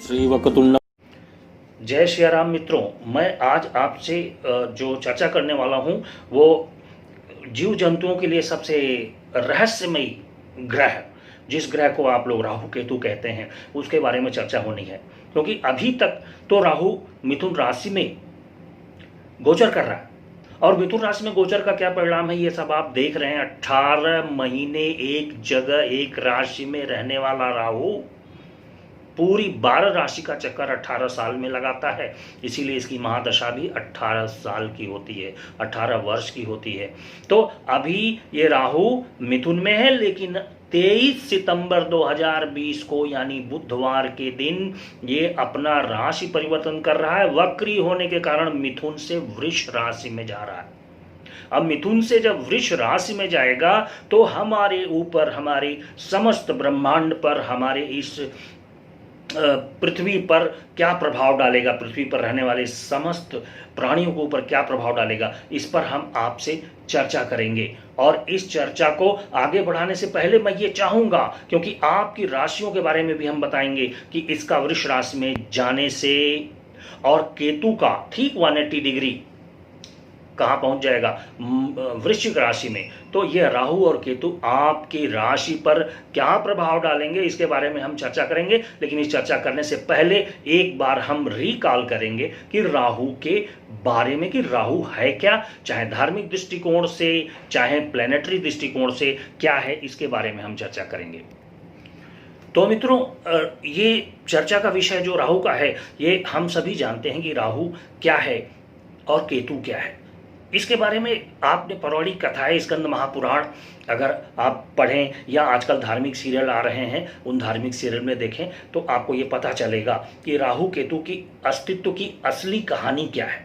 श्री वक्रतुंड। जय श्री राम मित्रों, मैं आज आपसे जो चर्चा करने वाला हूं वो जीव जंतुओं के लिए सबसे रहस्यमयी ग्रह, जिस ग्रह को आप लोग राहु केतु कहते हैं, उसके बारे में चर्चा होनी है। क्योंकि अभी तक तो राहु मिथुन राशि में गोचर कर रहा है और मिथुन राशि में गोचर का क्या परिणाम है ये सब आप देख रहे हैं। 18 महीने एक जगह एक राशि में रहने वाला राहु पूरी 12 राशि का चक्कर 18 साल में लगाता है। इसीलिए इसकी महादशा भी 18 साल की होती है, 18 वर्ष की होती है। तो अभी ये राहु मिथुन में है, लेकिन 23 सितंबर 2020 को यानी बुधवार के दिन ये अपना राशि परिवर्तन कर रहा है। वक्री होने के कारण मिथुन से वृष राशि में जा रहा है। अब मिथुन से जब वृष राशि में जाएगा तो हमारे ऊपर, हमारे समस्त ब्रह्मांड पर, हमारे इस पृथ्वी पर क्या प्रभाव डालेगा, पृथ्वी पर रहने वाले समस्त प्राणियों के ऊपर क्या प्रभाव डालेगा, इस पर हम आपसे चर्चा करेंगे। और इस चर्चा को आगे बढ़ाने से पहले मैं ये चाहूंगा, क्योंकि आपकी राशियों के बारे में भी हम बताएंगे कि इसका वृष राशि में जाने से और केतु का ठीक 180 डिग्री कहाँ पहुंच जाएगा, वृश्चिक राशि में, तो ये राहु और केतु आपकी राशि पर क्या प्रभाव डालेंगे इसके बारे में हम चर्चा करेंगे। लेकिन इस चर्चा करने से पहले एक बार हम रिकॉल करेंगे कि राहु के बारे में, कि राहु है क्या, चाहे धार्मिक दृष्टिकोण से चाहे प्लैनेटरी दृष्टिकोण से क्या है, इसके बारे में हम चर्चा करेंगे। तो मित्रों, ये चर्चा का विषय जो राहु का है, ये हम सभी जानते हैं कि राहु क्या है और केतु क्या है। इसके बारे में आपने पौराणिक कथाएं, स्कंद महापुराण अगर आप पढ़ें या आजकल धार्मिक सीरियल आ रहे हैं उन धार्मिक सीरियल में देखें तो आपको ये पता चलेगा कि राहु केतु की अस्तित्व की असली कहानी क्या है।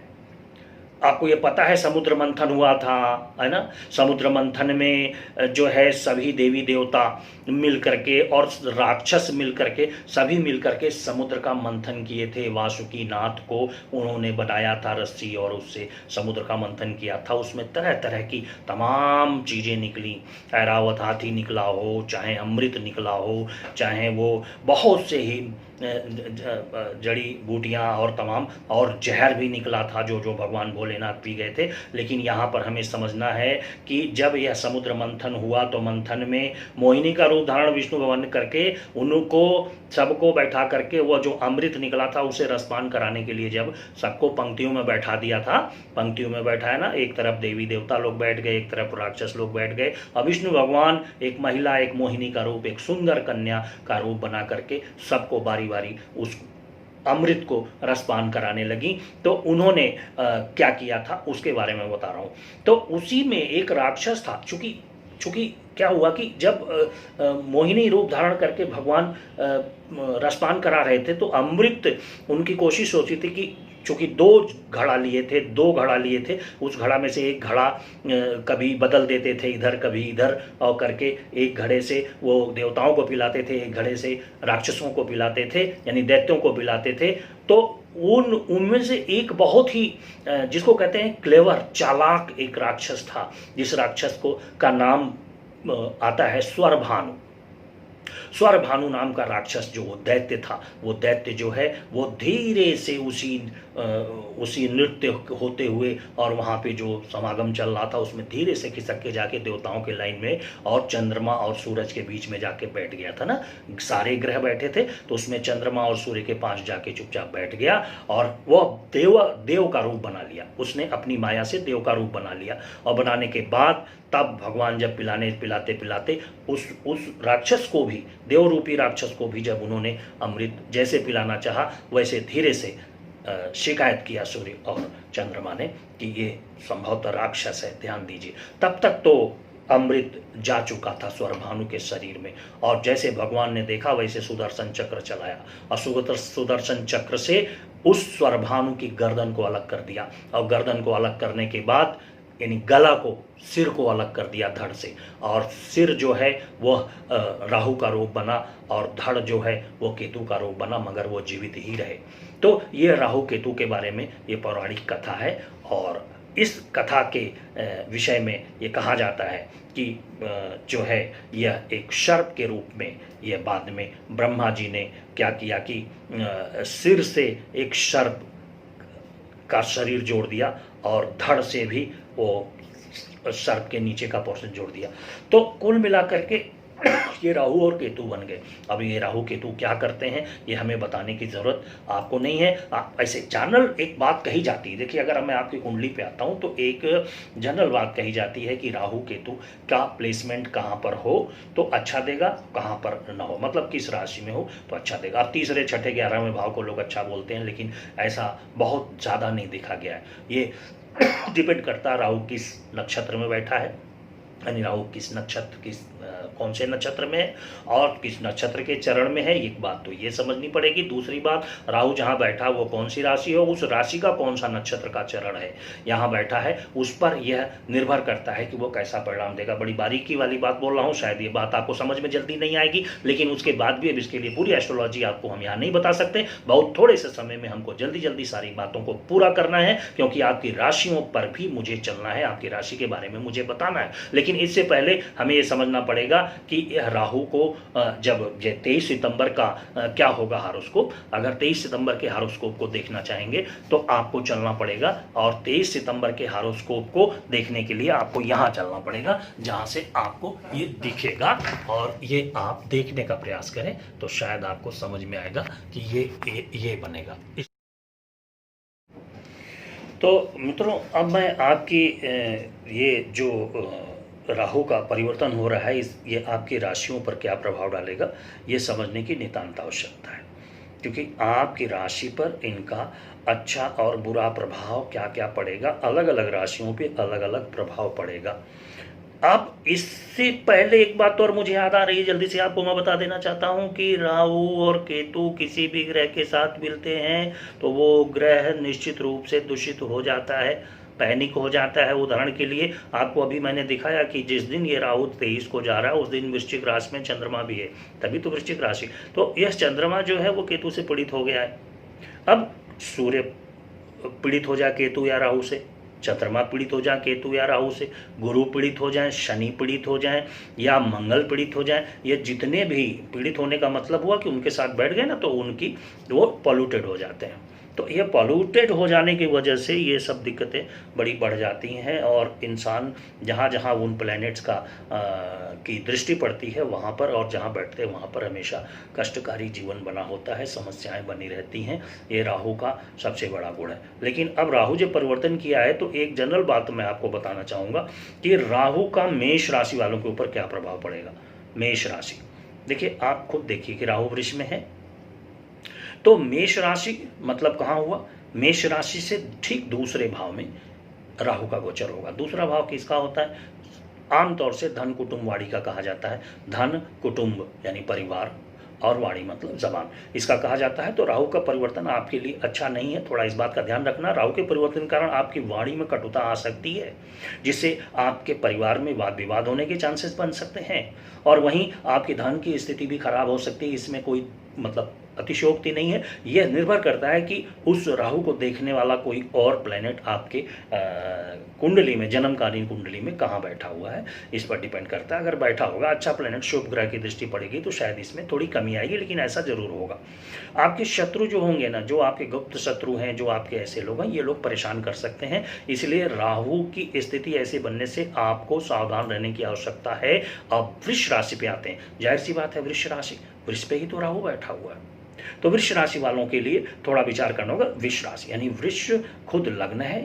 आपको ये पता है समुद्र मंथन हुआ था, है ना। समुद्र मंथन में जो है सभी देवी देवता मिल करके और राक्षस मिल करके, सभी मिल करके समुद्र का मंथन किए थे। वासुकी नाथ को उन्होंने बनाया था रस्सी और उससे समुद्र का मंथन किया था। उसमें तरह तरह की तमाम चीज़ें निकली। ऐरावत हाथी निकला हो, चाहे अमृत निकला हो, चाहे वो बहुत से ही जड़ी बूटियाँ और तमाम और जहर भी निकला था जो जो भगवान भोलेनाथ पी गए थे। लेकिन यहाँ पर हमें समझना है कि जब यह समुद्र मंथन हुआ तो मंथन में मोहिनी का रूप धारण विष्णु भगवान करके उनको सबको बैठा करके वह जो अमृत निकला था उसे रसपान कराने के लिए जब सबको पंक्तियों में बैठा दिया था, पंक्तियों में बैठाया ना, एक तरफ देवी देवता लोग बैठ गए, एक तरफ राक्षस लोग बैठ गए, और विष्णु भगवान एक महिला, एक मोहिनी का रूप, एक सुंदर कन्या का रूप बना करके सबको बारी बारी उस अमृत को रसपान कराने लगी। तो उन्होंने क्या किया था उसके बारे में बता रहा हूँ। तो उसी में एक राक्षस था। चूंकि क्या हुआ कि जब मोहिनी रूप धारण करके भगवान रसपान करा रहे थे तो अमृत उनकी कोशिश होती थी कि चूँकि दो घड़ा लिए थे, उस घड़ा में से एक घड़ा कभी बदल देते थे, इधर कभी इधर, और करके एक घड़े से वो देवताओं को पिलाते थे, एक घड़े से राक्षसों को पिलाते थे, यानी दैत्यों को पिलाते थे। तो उनमें से एक बहुत ही जिसको कहते हैं क्लेवर, चालाक एक राक्षस था, जिस राक्षस को का नाम आता है स्वरभानु। स्वरभानु नाम का राक्षस जो वो दैत्य था, वो दैत्य जो है वो धीरे से उसी नृत्य होते हुए और वहाँ पे जो समागम चल रहा था उसमें धीरे से खिसक के जाके देवताओं के लाइन में और चंद्रमा और सूरज के बीच में जाके बैठ गया था ना। सारे ग्रह बैठे थे तो उसमें चंद्रमा और सूर्य के पास जाके चुपचाप बैठ गया और वह देव का रूप बना लिया। उसने अपनी माया से देव का रूप बना लिया, और बनाने के बाद तब भगवान जब पिलाते उस राक्षस को भी, देव रूपी राक्षस को भी जब उन्होंने अमृत जैसे पिलाना चाहा वैसे धीरे से शिकायत किया सूर्य और चंद्रमा ने कि ये संभवतः राक्षस है, ध्यान दीजिए। तब तक तो अमृत जा चुका था स्वरभानु के शरीर में, और जैसे भगवान ने देखा वैसे सुदर्शन चक्र चलाया और सुदर्शन चक्र से उस स्वरभानु की गर्दन को अलग कर दिया, और गर्दन को अलग करने के बाद यानी गला को, सिर को अलग कर दिया धड़ से, और सिर जो है वह राहु का रूप बना और धड़ जो है वो केतु का रूप बना, मगर वो जीवित ही रहे। तो ये राहु केतु के बारे में ये पौराणिक कथा है, और इस कथा के विषय में ये कहा जाता है कि जो है यह एक सर्प के रूप में ये बाद में ब्रह्मा जी ने क्या किया कि सिर से एक सर्प का शरीर जोड़ दिया और धड़ से भी वो सर्प के नीचे का पोर्शन जोड़ दिया। तो कुल मिलाकर के ये राहु और केतु बन गए। अब ये राहु केतु क्या करते हैं ये हमें बताने की ज़रूरत आपको नहीं है। ऐसे जनरल एक बात कही जाती है, देखिए अगर मैं आपकी कुंडली पे आता हूँ तो एक जनरल बात कही जाती है कि राहु केतु का प्लेसमेंट कहाँ पर हो तो अच्छा देगा, कहाँ पर ना हो, मतलब किस राशि में हो तो अच्छा देगा। अब तीसरे छठे 11वें भाव को लोग अच्छा बोलते हैं, लेकिन ऐसा बहुत ज़्यादा नहीं देखा गया है। ये डिपेंड करता है राहु किस नक्षत्र में बैठा है, यानी राहु किस नक्षत्र कौन से नक्षत्र में है और किस नक्षत्र के चरण में है, एक बात तो ये समझनी पड़ेगी। दूसरी बात, राहु जहाँ बैठा वो कौन सी राशि हो, उस राशि का कौन सा नक्षत्र का चरण है यहाँ बैठा है, उस पर यह निर्भर करता है कि वो कैसा परिणाम देगा। बड़ी बारीकी वाली बात बोल रहा हूँ, शायद ये बात आपको समझ में जल्दी नहीं आएगी, लेकिन उसके बाद भी अब इसके लिए पूरी एस्ट्रोलॉजी आपको हम यहाँ नहीं बता सकते। बहुत थोड़े से समय में हमको जल्दी जल्दी सारी बातों को पूरा करना है, क्योंकि आपकी राशियों पर भी मुझे चलना है, आपकी राशि के बारे में मुझे बताना है। लेकिन इससे पहले हमें ये समझना पड़ेगा कि यह राहु को जब 23 सितंबर का क्या होगा हारोस्कोप, अगर 23 सितंबर के हारोस्कोप को देखना चाहेंगे तो आपको चलना पड़ेगा, और 23 सितंबर के हारोस्कोप को देखने के लिए आपको यहाँ चलना पड़ेगा जहाँ से आपको ये दिखेगा, और ये आप देखने का प्रयास करें तो शायद आपको समझ में आएगा कि ये बनेगा। तो मित्रों, अब मैं आपकी ये जो राहु का परिवर्तन हो रहा है ये आपकी राशियों पर क्या प्रभाव डालेगा ये समझने की नितांत आवश्यकता है, क्योंकि आपकी राशि पर इनका अच्छा और बुरा प्रभाव क्या क्या पड़ेगा, अलग अलग राशियों पे अलग अलग प्रभाव पड़ेगा। अब इससे पहले एक बात और मुझे याद आ रही है, जल्दी से आपको मैं बता देना चाहता हूं कि राहु और केतु किसी भी ग्रह के साथ मिलते हैं तो वो ग्रह निश्चित रूप से दूषित हो जाता है, पैनिक हो जाता है। उदाहरण के लिए आपको अभी मैंने दिखाया कि जिस दिन ये राहु 23 को जा रहा है उस दिन वृश्चिक राशि में चंद्रमा भी है, तभी तो वृश्चिक राशि, तो यह चंद्रमा जो है वो केतु से पीड़ित हो गया है। अब सूर्य पीड़ित हो जाए केतु या राहु से, चंद्रमा पीड़ित हो जाए केतु या राहु से, गुरु पीड़ित हो जाए, शनि पीड़ित हो जाए या मंगल पीड़ित हो जाए, ये जितने भी पीड़ित होने का मतलब हुआ कि उनके साथ बैठ गए ना तो उनकी वो पॉल्यूटेड हो जाते हैं। तो ये पॉल्यूटेड हो जाने की वजह से ये सब दिक्कतें बड़ी बढ़ जाती हैं, और इंसान जहाँ जहाँ उन प्लैनेट्स का की दृष्टि पड़ती है वहाँ पर, और जहाँ बैठते हैं वहाँ पर हमेशा कष्टकारी जीवन बना होता है, समस्याएं बनी रहती हैं। ये राहु का सबसे बड़ा गुण है। लेकिन अब राहु जब परिवर्तन किया है तो एक जनरल बात मैं आपको बताना चाहूँगा कि राहु का मेष राशि वालों के ऊपर क्या प्रभाव पड़ेगा। मेष राशि, देखिए आप खुद देखिए कि राहु वृष में है, तो मेष राशि मतलब कहाँ हुआ, मेष राशि से ठीक दूसरे भाव में राहु का गोचर होगा। दूसरा भाव किसका होता है, आमतौर से धन कुटुंब वाणी का कहा जाता है। धन कुटुंब यानी परिवार, और वाणी मतलब जबान, इसका कहा जाता है। तो राहु का परिवर्तन आपके लिए अच्छा नहीं है, थोड़ा इस बात का ध्यान रखना। राहु के परिवर्तन के कारण आपकी वाणी में कटुता आ सकती है, जिससे आपके परिवार में वाद विवाद होने के चांसेस बन सकते हैं, और वहीं आपकी धन की स्थिति भी खराब हो सकती है। इसमें कोई मतलब अतिशयोक्ति नहीं है। यह निर्भर करता है कि उस राहु को देखने वाला कोई और प्लैनेट आपके कुंडली में, जन्मकालीन कुंडली में कहाँ बैठा हुआ है, इस पर डिपेंड करता है। अगर बैठा होगा अच्छा प्लैनेट, शुभ ग्रह की दृष्टि पड़ेगी तो शायद इसमें थोड़ी कमी आएगी, लेकिन ऐसा जरूर होगा। आपके शत्रु जो होंगे ना, जो आपके गुप्त शत्रु हैं, जो आपके ऐसे लोग हैं, ये लोग परेशान कर सकते हैं। इसलिए राहु की स्थिति ऐसे बनने से आपको सावधान रहने की आवश्यकता है। अब वृष राशि पे आते हैं। जाहिर सी बात है, वृष राशि, वृष पे ही तो राहु बैठा हुआ है, तो वृष राशि वालों के लिए थोड़ा विचार करना होगा। वृष राशि यानी वृष खुद लग्न है,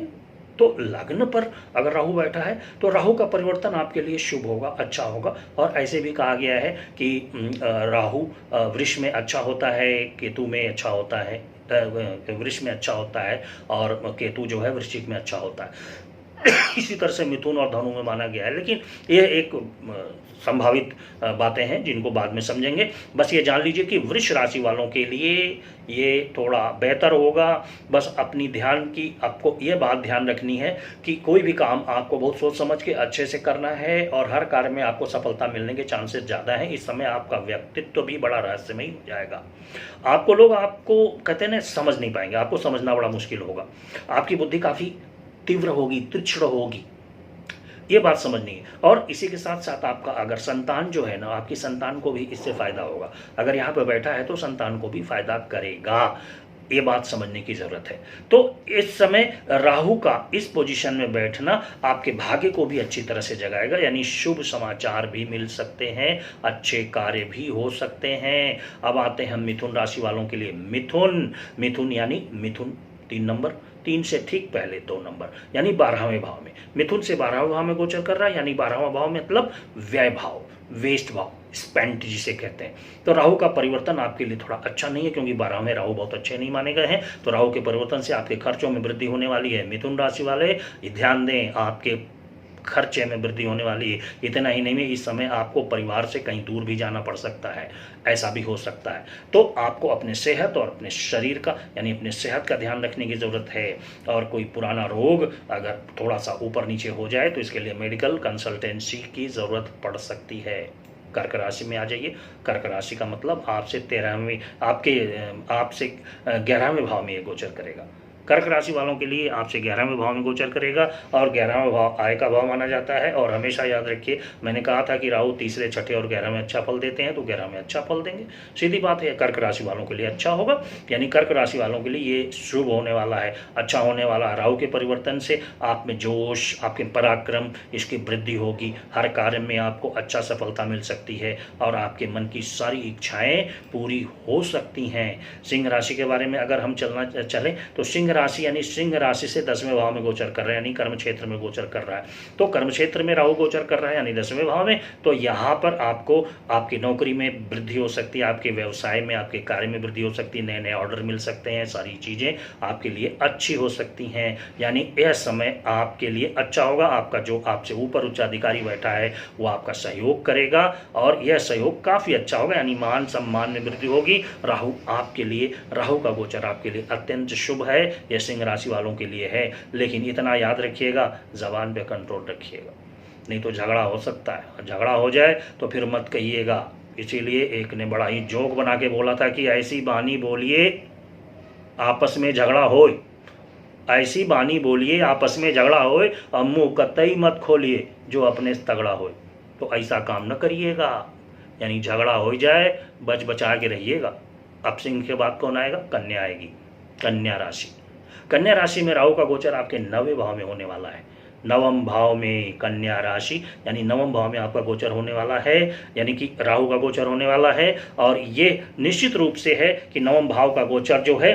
तो लग्न पर अगर राहु बैठा है तो राहु का परिवर्तन आपके लिए शुभ होगा, अच्छा होगा। और ऐसे भी कहा गया है कि राहु वृष में अच्छा होता है, केतु में अच्छा होता है, वृष में अच्छा होता है, और केतु जो है वृश्चिक में अच्छा होता है। इसी तरह से मिथुन और धनु में माना गया है, लेकिन ये एक संभावित बातें हैं जिनको बाद में समझेंगे। बस ये जान लीजिए कि वृष राशि वालों के लिए ये थोड़ा बेहतर होगा। बस अपनी ध्यान की आपको ये बात ध्यान रखनी है कि कोई भी काम आपको बहुत सोच समझ के अच्छे से करना है, और हर कार्य में आपको सफलता मिलने के चांसेस ज़्यादा हैं। इस समय आपका व्यक्तित्व भी बड़ा रहस्यमयी हो जाएगा। आपको लोग आपको कहते हैं ना समझ नहीं पाएंगे, आपको समझना बड़ा मुश्किल होगा। आपकी बुद्धि काफ़ी तीव्र होगी, तीक्ष्ण होगी, ये बात समझनी है। और इसी के साथ साथ आपका अगर संतान जो है ना, आपकी संतान को भी इससे फायदा होगा। अगर यहाँ पे बैठा है तो संतान को भी फायदा करेगा, ये बात समझने की जरूरत है। तो इस समय राहु का इस पोजीशन में बैठना आपके भाग्य को भी अच्छी तरह से जगाएगा, यानी शुभ समाचार भी मिल सकते हैं, अच्छे कार्य भी हो सकते हैं। अब आते हैं हम मिथुन राशि वालों के लिए। मिथुन, मिथुन यानी मिथुन 3 नंबर, 3 से ठीक पहले 2 नंबर, यानी 12वें भाव में। मिथुन से 12वें भाव में गोचर कर रहा है, यानी 12वां भाव मतलब व्यय भाव, वेस्ट भाव, स्पेंट जिसे कहते हैं। तो राहु का परिवर्तन आपके लिए थोड़ा अच्छा नहीं है, क्योंकि 12 में राहु बहुत अच्छे नहीं माने गए हैं। तो राहु के परिवर्तन से आपके खर्चों में वृद्धि होने वाली है। मिथुन राशि वाले ध्यान दें, आपके खर्चे में वृद्धि होने वाली है। इतना ही नहीं है, इस समय आपको परिवार से कहीं दूर भी जाना पड़ सकता है, ऐसा भी हो सकता है। तो आपको अपने सेहत और अपने शरीर का, यानी अपने सेहत का ध्यान रखने की ज़रूरत है। और कोई पुराना रोग अगर थोड़ा सा ऊपर नीचे हो जाए तो इसके लिए मेडिकल कंसल्टेंसी की ज़रूरत पड़ सकती है। कर्क राशि में आ जाइए। कर्क राशि का मतलब आपसे 13वें, आपसे 11वें भाव में ये गोचर करेगा। कर्क राशि वालों के लिए आपसे 11वें भाव में गोचर करेगा, और 11वां भाव आय का भाव माना जाता है। और हमेशा याद रखिए, मैंने कहा था कि राहु तीसरे, छठे और 11 में अच्छा फल देते हैं, तो 11 में अच्छा फल देंगे। सीधी बात है, कर्क राशि वालों के लिए अच्छा होगा, यानी कर्क राशि वालों के लिए ये शुभ होने वाला है, अच्छा होने वाला है। राहु के परिवर्तन से आप में जोश, आपके पराक्रम, इसकी वृद्धि होगी। हर कार्य में आपको अच्छा सफलता मिल सकती है, और आपके मन की सारी इच्छाएं पूरी हो सकती हैं। सिंह राशि के बारे में अगर हम चलें तो सिंह राशि, यानी सिंह राशि से 10वें भाव में गोचर कर रहा है, यानी कर्म क्षेत्र में गोचर कर रहा है। तो कर्म क्षेत्र में राहु गोचर कर रहा है, यानी 10वें भाव में। तो यहाँ पर आपको आपकी नौकरी में वृद्धि हो सकती है, आपके व्यवसाय में, आपके कार्य में वृद्धि हो सकती है, नए नए ऑर्डर मिल सकते हैं, सारी चीज़ें आपके लिए अच्छी हो सकती हैं। यानी यह समय आपके लिए अच्छा होगा। आपका जो आपसे ऊपर उच्चाधिकारी बैठा है वो आपका सहयोग करेगा, और यह सहयोग काफ़ी अच्छा होगा, यानी मान सम्मान में वृद्धि होगी। राहु आपके लिए, राहु का गोचर आपके लिए अत्यंत शुभ है, यह सिंह राशि वालों के लिए है। लेकिन इतना याद रखिएगा, जबान पे कंट्रोल रखिएगा, नहीं तो झगड़ा हो सकता है। झगड़ा हो जाए तो फिर मत कहिएगा। इसीलिए एक ने बड़ा ही जोक बना के बोला था कि ऐसी बानी बोलिए आपस में झगड़ा होए, ऐसी बानी बोलिए आपस में झगड़ा होए, और मुँह कतई मत खोलिए जो अपने से तगड़ा होए। तो ऐसा काम न करिएगा, यानी झगड़ा हो जाए बच बचा के रहिएगा। अब सिंह के बाद कौन आएगा? कन्या आएगी, कन्या राशि। कन्या राशि में राहु का गोचर आपके 9वें भाव में होने वाला है। 9वें भाव में कन्या राशि, यानी 9वें भाव में आपका गोचर होने वाला है, यानी कि राहु का गोचर होने वाला है। और ये निश्चित रूप से है कि 9वें भाव का गोचर जो है,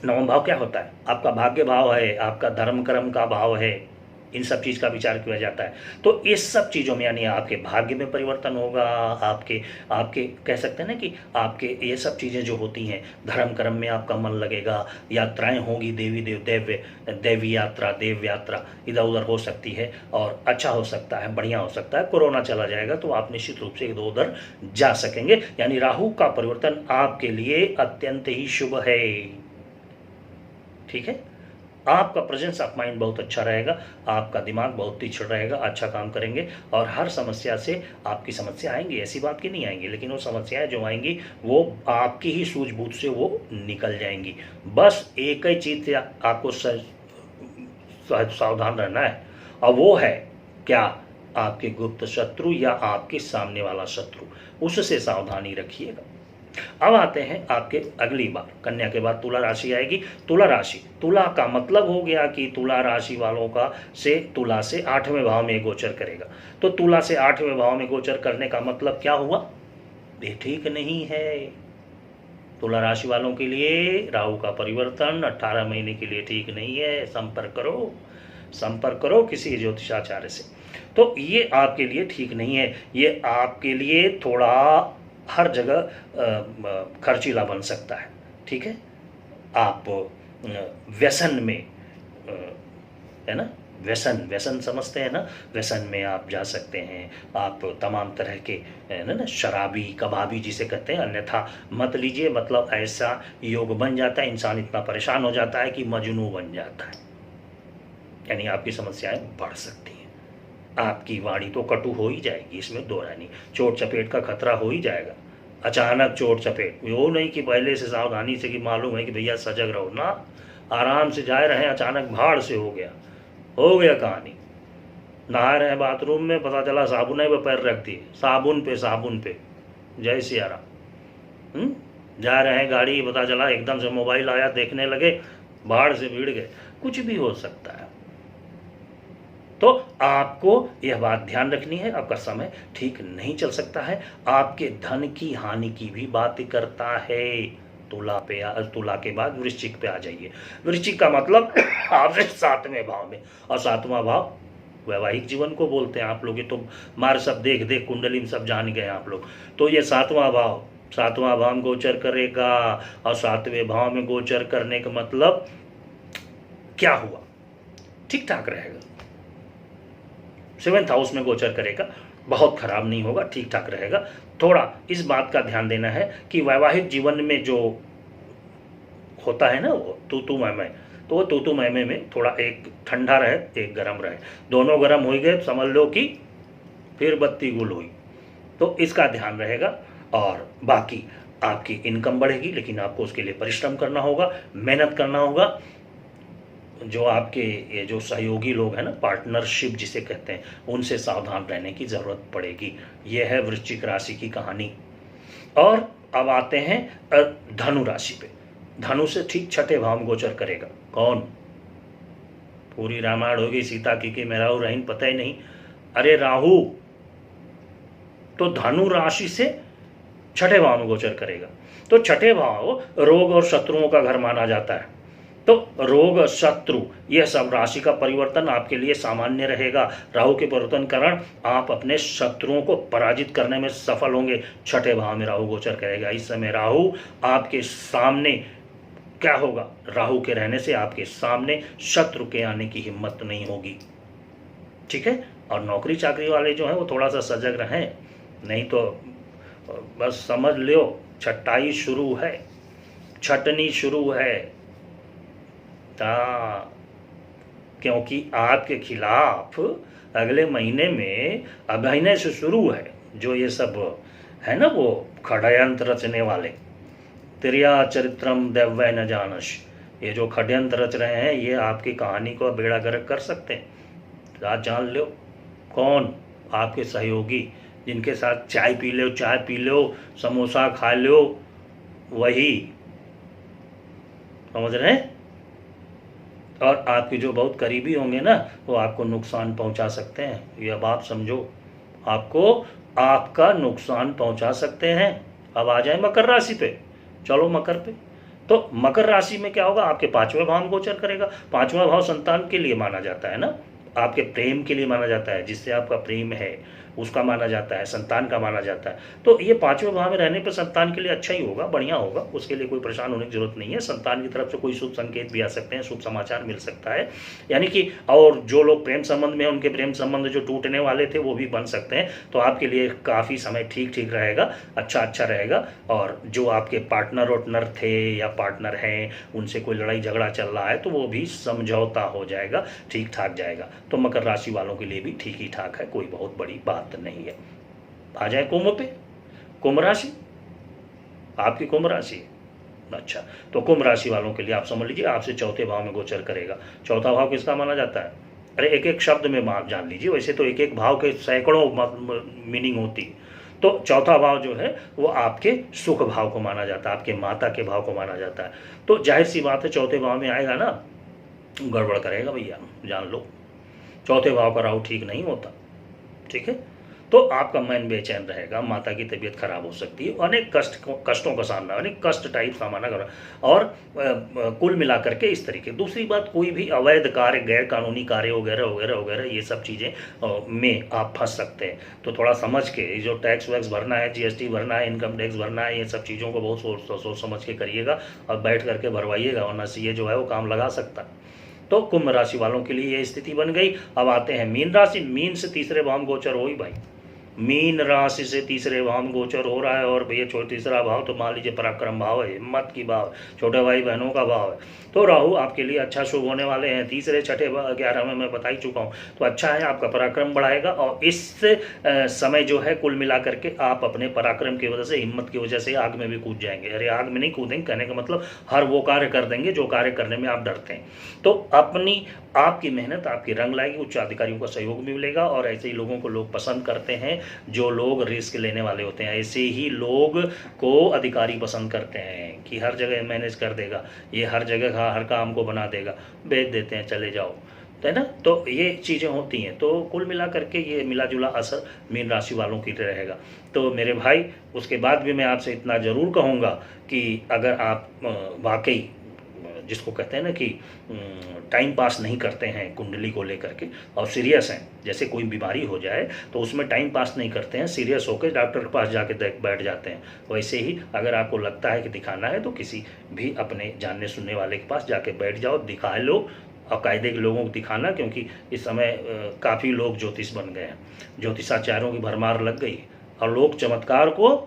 9वां भाव क्या होता है? आपका भाग्य भाव है, आपका धर्म कर्म का भाव है, इन सब चीज़ का विचार किया जाता है। तो इस सब चीज़ों में, यानी आपके भाग्य में परिवर्तन होगा, आपके आपके कह सकते हैं ना कि आपके ये सब चीज़ें जो होती हैं, धर्म कर्म में आपका मन लगेगा, यात्राएं होगी, देवी यात्रा, देव यात्रा इधर उधर हो सकती है, और अच्छा हो सकता है, बढ़िया हो सकता है। कोरोना चला जाएगा तो आप निश्चित रूप से इधर उधर जा सकेंगे। यानी राहु का परिवर्तन आपके लिए अत्यंत ही शुभ है। ठीक है, आपका प्रेजेंस ऑफ माइंड बहुत अच्छा रहेगा, आपका दिमाग बहुत तीक्ष्ण रहेगा, अच्छा काम करेंगे, और हर समस्या से आपकी समस्या आएंगी, ऐसी बात की नहीं आएंगी, लेकिन वो समस्याएं जो आएंगी वो आपकी ही सूझबूझ से वो निकल जाएंगी। बस एक ही चीज़ से आपको सावधान रहना है, और वो है क्या? आपके गुप्त शत्रु या आपके सामने वाला शत्रु, उससे सावधानी रखिएगा। अब आते हैं आपके अगली बार, कन्या के बाद तुला राशि आएगी। तुला राशि, तुला का मतलब हो गया कि तुला राशि वालों का से तुला से 8वें भाव में गोचर करेगा। तो तुला से 8वें भाव में गोचर करने का मतलब क्या हुआ? ये ठीक नहीं है। तुला राशि वालों के लिए राहु का परिवर्तन 18 महीने के लिए ठीक नहीं है। संपर्क करो किसी ज्योतिषाचार्य से। तो ये आपके लिए ठीक नहीं है, ये आपके लिए थोड़ा हर जगह खर्चीला बन सकता है। ठीक है, आप व्यसन में, है ना, व्यसन समझते हैं ना, व्यसन में आप जा सकते हैं। आप तमाम तरह के, है ना, शराबी कबाबी जिसे कहते हैं, अन्यथा मत लीजिए। मतलब ऐसा योग बन जाता है, इंसान इतना परेशान हो जाता है कि मजनू बन जाता है, यानी आपकी समस्याएं बढ़ सकती हैं। आपकी वाणी तो कटु हो ही जाएगी, इसमें दो रानी, चोट चपेट का खतरा हो ही जाएगा। अचानक चोट चपेट, वो नहीं कि पहले से सावधानी से कि मालूम है कि भैया सजग रहो ना, आराम से जा रहे हैं, अचानक भाड़ से हो गया कहानी। नहा रहे हैं बाथरूम में, पता चला साबुन पे पैर रख दिए, साबुन पे। जय सिया राम। जा रहे हैं गाड़ी, पता चला एकदम से मोबाइल आया, देखने लगे, बाढ़ से भिड़ गए। कुछ भी हो सकता है। तो आपको यह बात ध्यान रखनी है, आपका समय ठीक नहीं चल सकता है। आपके धन की हानि की भी बात करता है। तुला के बाद वृश्चिक पे आ जाइए। वृश्चिक का मतलब आपसे 7वें भाव में, और 7वां भाव वैवाहिक जीवन को बोलते हैं। आप लोग ये तो मार सब देख कुंडली में सब जान गए आप लोग। तो ये 7वां भाव में गोचर करेगा, और 7वें भाव में गोचर करने का मतलब क्या हुआ? ठीक ठाक रहेगा। 7th हाउस में गोचर करेगा, बहुत खराब नहीं होगा, ठीक ठाक रहेगा। थोड़ा इस बात का ध्यान देना है कि वैवाहिक जीवन में जो होता है ना वो तू मैं, तो वो तू मैं में थोड़ा एक ठंडा रहे, एक गर्म रहे। दोनों गर्म हो गए समझ लो कि फिर बत्ती गुल हुई। तो इसका ध्यान रहेगा। और बाकी आपकी इनकम बढ़ेगी, लेकिन आपको उसके लिए परिश्रम करना होगा, मेहनत करना होगा। जो आपके ये जो सहयोगी लोग हैं ना, पार्टनरशिप जिसे कहते हैं, उनसे सावधान रहने की ज़रूरत पड़ेगी। ये है वृश्चिक राशि की कहानी। और अब आते हैं धनु राशि पे। धनु से ठीक 6ठे भाव में गोचर करेगा कौन? पूरी रामायण होगी सीता की मैं राहु रहीन पता ही नहीं। अरे राहु तो धनु राशि से 6ठे भाव में गोचर करेगा। तो 6ठे भाव रोग और शत्रुओं का घर माना जाता है। तो रोग, शत्रु, यह सब राशि का परिवर्तन आपके लिए सामान्य रहेगा। राहु के परिवर्तन कारण आप अपने शत्रुओं को पराजित करने में सफल होंगे। 6ठे भाव में राहु गोचर करेगा। इस समय राहु आपके सामने क्या होगा? राहु के रहने से आपके सामने शत्रु के आने की हिम्मत नहीं होगी। ठीक है। और नौकरी चाकरी वाले जो हैं वो थोड़ा सा सजग रहें, नहीं तो बस समझ लो छटाई शुरू है, छटनी शुरू है। क्योंकि आपके खिलाफ अगले महीने में अभिनय से शुरू है जो ये सब है ना, वो षड्यंत्र रचने वाले। तिर्या चरित्रम दैव्य न जानश, ये जो षड्यंत्र रच रहे हैं ये आपकी कहानी को बेड़ा गर्क कर सकते हैं। आज जान लो कौन? आपके सहयोगी, जिनके साथ चाय पी लो, समोसा खा लो, वही, समझ रहे हैं? और आपके जो बहुत करीबी होंगे ना, वो आपको नुकसान पहुंचा सकते हैं। ये अब आप समझो, आपको आपका नुकसान पहुंचा सकते हैं। अब आ जाए मकर राशि पे। चलो मकर पे। तो मकर राशि में क्या होगा? आपके 5वें भाव में गोचर करेगा। 5वां भाव संतान के लिए माना जाता है ना, आपके प्रेम के लिए माना जाता है, जिससे आपका प्रेम है उसका माना जाता है, संतान का माना जाता है। तो ये 5वें भाव में रहने पर संतान के लिए अच्छा ही होगा, बढ़िया होगा, उसके लिए कोई परेशान होने की जरूरत नहीं है। संतान की तरफ से कोई शुभ संकेत भी आ सकते हैं, शुभ समाचार मिल सकता है, यानी कि और जो लोग प्रेम संबंध में, उनके प्रेम संबंध जो टूटने वाले थे वो भी बन सकते हैं। तो आपके लिए काफ़ी समय ठीक रहेगा, अच्छा रहेगा। और जो आपके पार्टनर वोटनर थे या पार्टनर हैं, उनसे कोई लड़ाई झगड़ा चल रहा है तो वो भी समझौता हो जाएगा, ठीक ठाक जाएगा। तो मकर राशि वालों के लिए भी ठीक ही ठाक है, कोई बहुत बड़ी बात नहीं है। आ जाए कुंभ पे। कुंभ राशि आपकी कुंभ राशि। अच्छा, तो कुंभ राशि वालों के लिए आप समझ लीजिए आपसे 4थे भाव में गोचर करेगा। 4था भाव किसका माना जाता है? अरे एक शब्द में जान लीजिए, वैसे तो एक भाव के सैकड़ों मीनिंग होती है। तो 4था भाव जो है वो आपके सुख भाव को माना जाता है, आपके माता के भाव को माना जाता है। तो जाहिर सी बात है 4थे भाव में आएगा ना, गड़बड़ करेगा भैया, जान लो। 4थे भाव का राहु ठीक नहीं होता। ठीक है। तो आपका मन बेचैन रहेगा, माता की तबीयत खराब हो सकती है, अनेक कष्टों का सामना, अनेक कष्ट टाइप सामना कर, और कुल मिलाकर के इस तरीके। दूसरी बात, कोई भी अवैध कार्य, गैर कानूनी कार्य वगैरह ये सब चीज़ें में आप फंस सकते हैं। तो थोड़ा समझ के जो टैक्स वैक्स भरना है, GST भरना है, इनकम टैक्स भरना है, ये सब चीज़ों को बहुत सोच समझ के करिएगा और बैठ करके भरवाइएगा, वरना CA जो है वो काम लगा सकता है। तो कुंभ राशि वालों के लिए ये स्थिति बन गई। अब आते हैं मीन राशि। मीन से 3रे भाव में गोचर हो ही भाई, मीन राशि से तीसरे भाव में गोचर हो रहा है, और भैया तीसरा भाव तो मान लीजिए पराक्रम भाव है, हिम्मत की भाव, छोटे भाई बहनों का भाव है। तो राहु आपके लिए अच्छा शुभ होने वाले हैं। तीसरे छठे 11 में मैं बता ही चुका हूँ, तो अच्छा है, आपका पराक्रम बढ़ाएगा। और इस समय जो है कुल मिला करके आप अपने पराक्रम की वजह से, हिम्मत की वजह से आग में भी कूद जाएंगे। अरे आग में नहीं कूदेंगे कहने का मतलब हर वो कार्य कर देंगे जो कार्य करने में आप डरते हैं। तो आपकी मेहनत आपकी रंग लाएगी, उच्च अधिकारियों का सहयोग भी मिलेगा, और ऐसे ही लोगों को लोग पसंद करते हैं जो लोग रिस्क लेने वाले होते हैं। ऐसे ही लोग को अधिकारी पसंद करते हैं कि हर जगह मैनेज कर देगा, ये हर जगह हर काम को बना देगा, भेज देते हैं चले जाओ, है ना। तो ये चीज़ें होती हैं। तो कुल मिला करके ये मिला जुला असर मीन राशि वालों की रहेगा। तो मेरे भाई, उसके बाद भी मैं आपसे इतना ज़रूर कहूँगा कि अगर आप वाकई जिसको कहते हैं ना कि टाइम पास नहीं करते हैं कुंडली को लेकर के, और सीरियस हैं, जैसे कोई बीमारी हो जाए तो उसमें टाइम पास नहीं करते हैं, सीरियस होकर डॉक्टर के पास जाके बैठ जाते हैं। वैसे ही अगर आपको लगता है कि दिखाना है तो किसी भी अपने जानने सुनने वाले के पास जाके बैठ जाओ, दिखा लो, और कायदे के लोगों को दिखाना, क्योंकि इस समय काफ़ी लोग ज्योतिष बन गए हैं, ज्योतिषाचार्यों की भरमार लग गई, और लोग चमत्कार को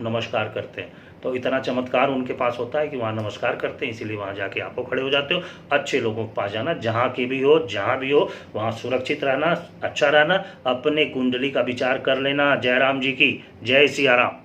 नमस्कार करते हैं। तो इतना चमत्कार उनके पास होता है कि वहाँ नमस्कार करते हैं, इसीलिए वहाँ जाके आपको खड़े हो जाते हो। अच्छे लोगों के पास जाना, जहाँ की भी हो, जहाँ भी हो, वहाँ सुरक्षित रहना, अच्छा रहना, अपने कुंडली का विचार कर लेना। जय राम जी की जय, सिया राम।